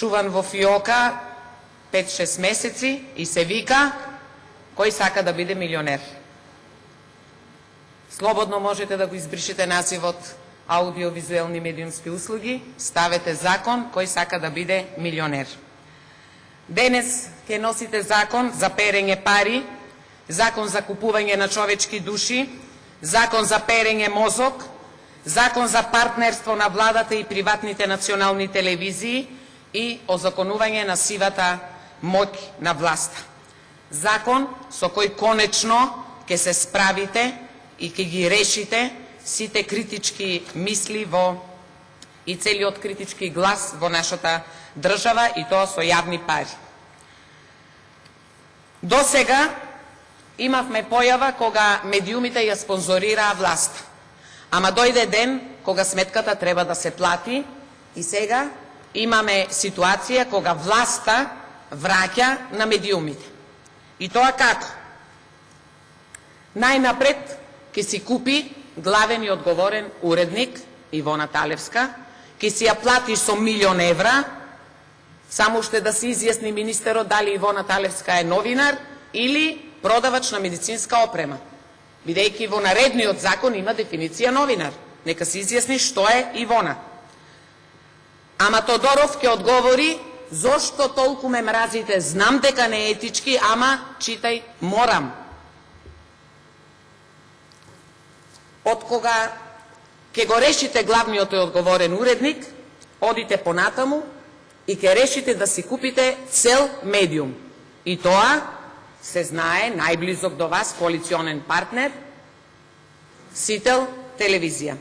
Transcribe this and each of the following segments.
чуван во фиока 5-6 месеци и се вика кој сака да биде милионер. Слободно можете да го избришете називот аудиовизуелни медиумски услуги, ставете закон кој сака да биде милионер. Денес ќе носите закон за перење пари, закон за купување на човечки души, закон за перење мозок, закон за партнерство на владата и приватните национални телевизии и озаконување на сивата моќ на власта. Закон со кој конечно ќе се справите и ќе ги решите сите критички мисли и целиот критички глас во нашата држава, и тоа со јавни пари. До сега имавме појава кога медиумите ја спонзорираа власта. Ама дојде ден кога сметката треба да се плати и сега имаме ситуација кога власта враќа на медиумите. И тоа како? Најнапред ќе си купи главен и одговорен уредник Ивона Талевска, ќе си ја плати со 1 000 000 евра, само уште да се изјасни министерот дали Ивона Талевска е новинар или продавач на медицинска опрема. Бидејќи во наредниот закон има дефиниција новинар. Нека се изјасни што е Ивона. Ама Тодоров ќе одговори: зошто толку ме мразите? Знам дека не е етички, ама читај, морам. Од кога ќе го решите главниот и одговорен уредник, одите понатаму и ќе решите да си купите цел медиум. И тоа се знае најблизок до вас коалиционен партнер Сител телевизија.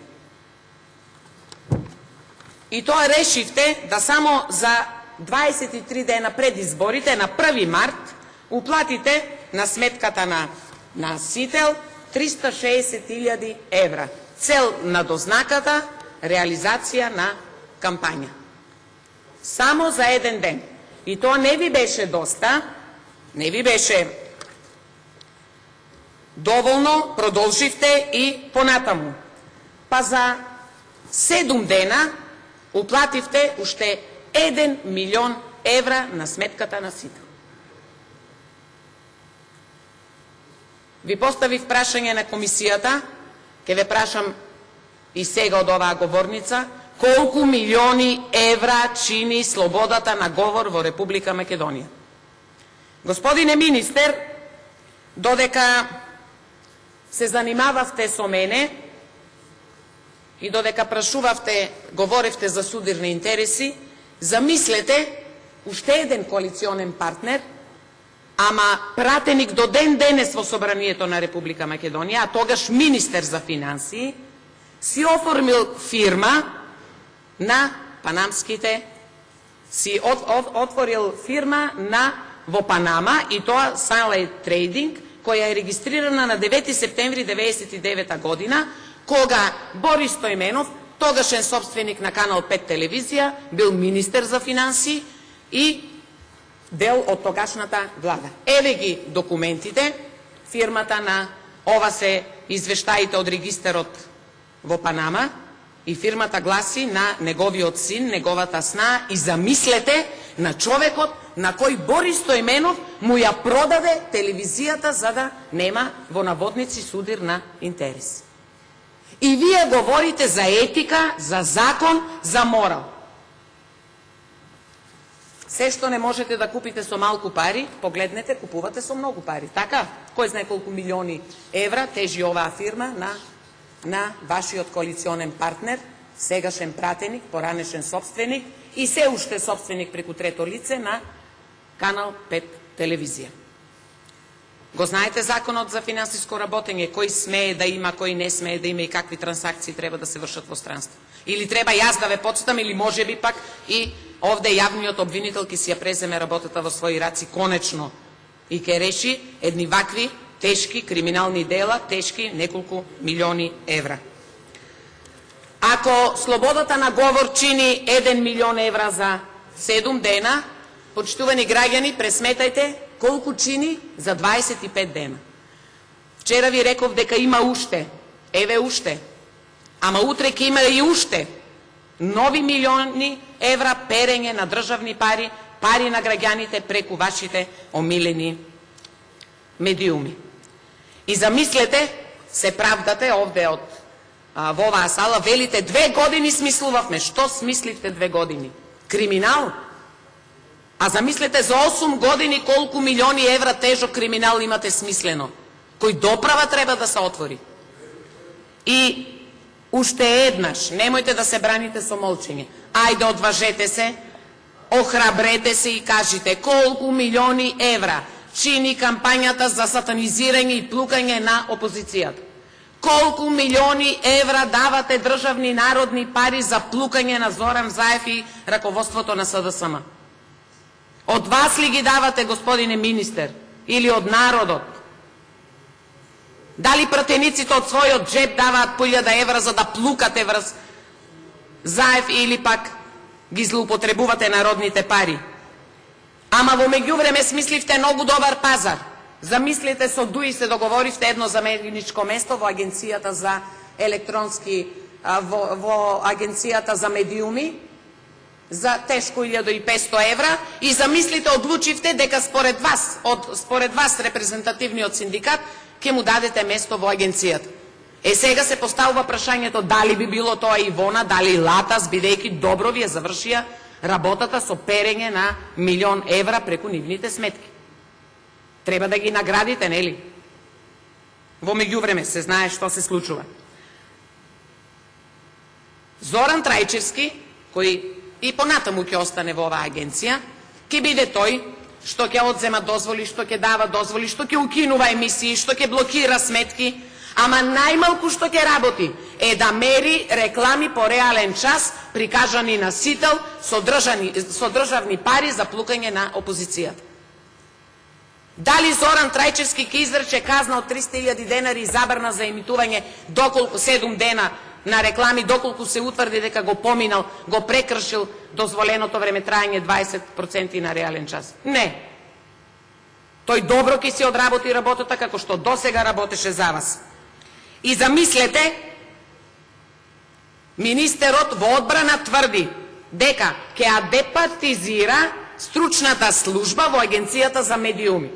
И тоа решивте да само за 23 дена пред изборите, на 1 март, уплатите на сметката на Сител 360.000 евра. Цел на дознаката, реализација на кампања. Само за еден ден. И тоа не ви беше доста, не ви беше доволно, продолживте и понатаму. Па за 7 дена уплативте уште 1 000 000 евра на сметката на Сител. Ви поставив прашање на комисијата, ќе ве прашам и сега од оваа говорница, колку милиони евра чини слободата на говор во Република Македонија. Господине министер, додека се занимававте со мене и додека прашувавте, говоревте за судирни интереси, замислете уште еден коалиционен партнер, ама пратеник до ден денес во Собранието на Република Македонија, а тогаш министер за финансии, си оформил фирма на панамските, си отворил фирма во Панама, и тоа Sunlight Trading, која е регистрирана на 9 септември 1999 година, кога Борис Стојменов, тогашен собственик на Канал 5 телевизија, бил министер за финансии и дел од тогашната влада. Еве ги документите, фирмата на ова се извештаите од регистерот во Панама, и фирмата гласи на неговиот син, неговата сна, и замислете на човекот на кој Борис Стојменов му ја продаде телевизијата за да нема во наводници судир на интерес. И вие говорите за етика, за закон, за морал. Се што не можете да купите со малку пари, погледнете, купувате со многу пари. Така? Кој знае колку милиони евра тежи оваа фирма на вашиот коалиционен партнер, сегашен пратеник, поранешен собственик и се уште собственик преку трето лице на Канал 5 телевизија. Го знаете законот за финансиско работење, кој смее да има, кој не смее да има и какви трансакции треба да се вршат во странство. Или треба јас да ве почитам, или може би пак и овде јавниот обвинител ќе си ја преземе работата во своји раци конечно и ќе реши едни вакви тешки криминални дела, тешки неколку милиони евра. Ако слободата на говор чини 1 000 000 евра за 7 дена, почитувани граѓани, пресметајте колку чини за 25 дена. Вчера ви реков дека има уште, еве уште, ама утре ќе има и уште. нови милиони евра перење на државни пари, пари на граѓаните преку вашите омилени медиуми. И замислете, се правдате овде во оваа сала, велите 2 години смислувавме. Што смисливте 2 години? Криминал? А замислете за 8 години колку милиони евра тежок криминал имате смислено, кој доправа треба да се отвори. И уште еднаш, немојте да се браните со молчење. Ајде, одважете се, охрабрете се и кажите колку милиони евра чини кампањата за сатанизирање и плукање на опозицијата. Колку милиони евра давате државни народни пари за плукање на Зоран Заев и раководството на СДСМ? Од вас ли ги давате, господине министер, или од народот? Дали пратениците од својот джеб даваат по 1000 евра за да плукате врз Заев или пак ги злоупотребувате народните пари? Ама во меѓувреме смисливте многу добар пазар. Замислите, со ДУИ се договоривте едно заменичко место во агенцијата за електронски, во агенцијата за медиуми, за тешко 1500 евра, и замислите, одлучивте дека според вас репрезентативниот синдикат ќе му дадете место во агенцијата. Сега се поставува прашањето дали би било тоа Ивона, дали Латас, бидејќи добро ви завршија работата со перење на 1.000.000 евра преку нивните сметки. Треба да ги наградите, нели? Во меѓувреме се знае што се случува. Зоран Трајчевски, кој и понатаму ќе остане во оваа агенција, ќе биде тој што ќе одзема дозволи, што ќе дава дозволи, што ќе укинува емисии, што ќе блокира сметки, ама најмалку што ќе работи е да мери реклами по реален час, прикажани на сител со државни пари за плукање на опозицијата. Дали Зоран Трајчевски ќе изрече казна од 300.000 денари и забрана за емитување доколку 7 дена на реклами, доколку се утврди дека го поминал, го прекршил дозволеното времетрајање 20% на реален час? Не. Тој добро ќе си одработи работата како што досега работеше за вас. И замислете, министерот во одбрана тврди дека ќе ја департизира стручната служба во агенцијата за медиуми.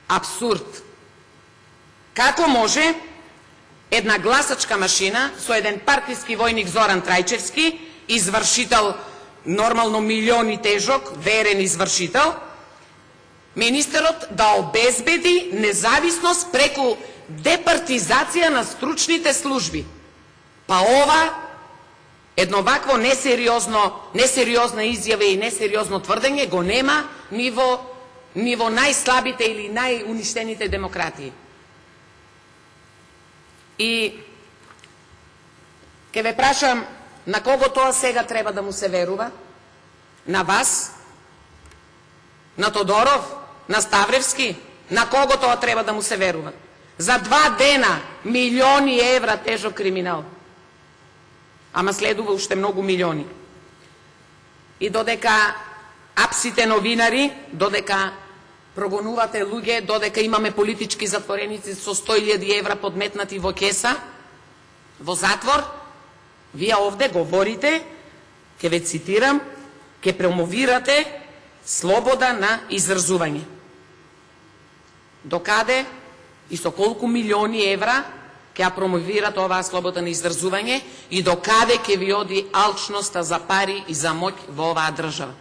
Абсурд. Како може една гласачка машина со еден партиски војник Зоран Трајчевски, извршител нормално милиони тежок, верен извршител, министерот да обезбеди независност преку департизација на стручните служби? Па ова, едно вакво несериозна изјава и несериозно тврдење го нема ни во најслабите или најуништените демократии. И ќе ве прашам, на кого тоа сега треба да му се верува? На вас? На Тодоров? На Ставревски? На кого тоа треба да му се верува? За 2 дена милиони евра тежок криминал. Ама следува уште многу милиони. И додека апсите новинари, додека прогонувате луѓе, додека имаме политички затвореници со 100.000 евра подметнати во кеса, во затвор, вие овде говорите, ќе ве цитирам, ќе промовирате слобода на изразување. Докаде и со колку милиони евра ќе ја промовирате оваа слобода на изразување и докаде ќе ви оди алчноста за пари и за моќ во оваа држава?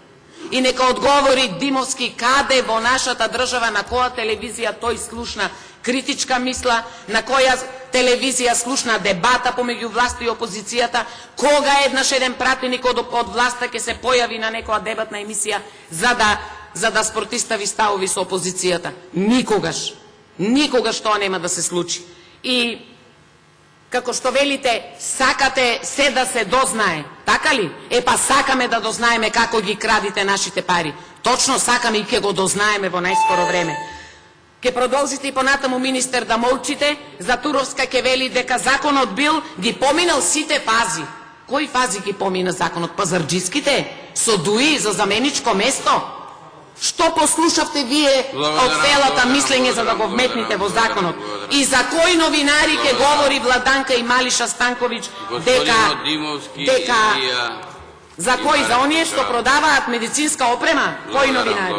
И нека одговори Димовски каде во нашата држава, на која телевизија тој слушна критичка мисла, на која телевизија слушна дебата помеѓу власта и опозицијата, кога еднаш еден пратеник од власта ќе се појави на некоја дебатна емисија за да спротистави ставови со опозицијата? Никогаш. Никогаш тоа нема да се случи. И како што велите, сакате се да се дознае, така ли? Па сакаме да дознаеме како ги крадите нашите пари. Точно сакаме и ќе го дознаеме во најскоро време. Ке продолжите и понатаму, министер, да молчите. За Туровска ке вели дека законот бил ги поминал сите фази. Кои фази ги помина законот? Пазарджиските? Со ДУИ за заменичко место? Што послушавте вие од целата мислење за да го вметните во законот? И за кои новинари ќе говори Владанка и Малиша Станковиќ дека за кои? За оние што продаваат медицинска опрема? Кои новинари?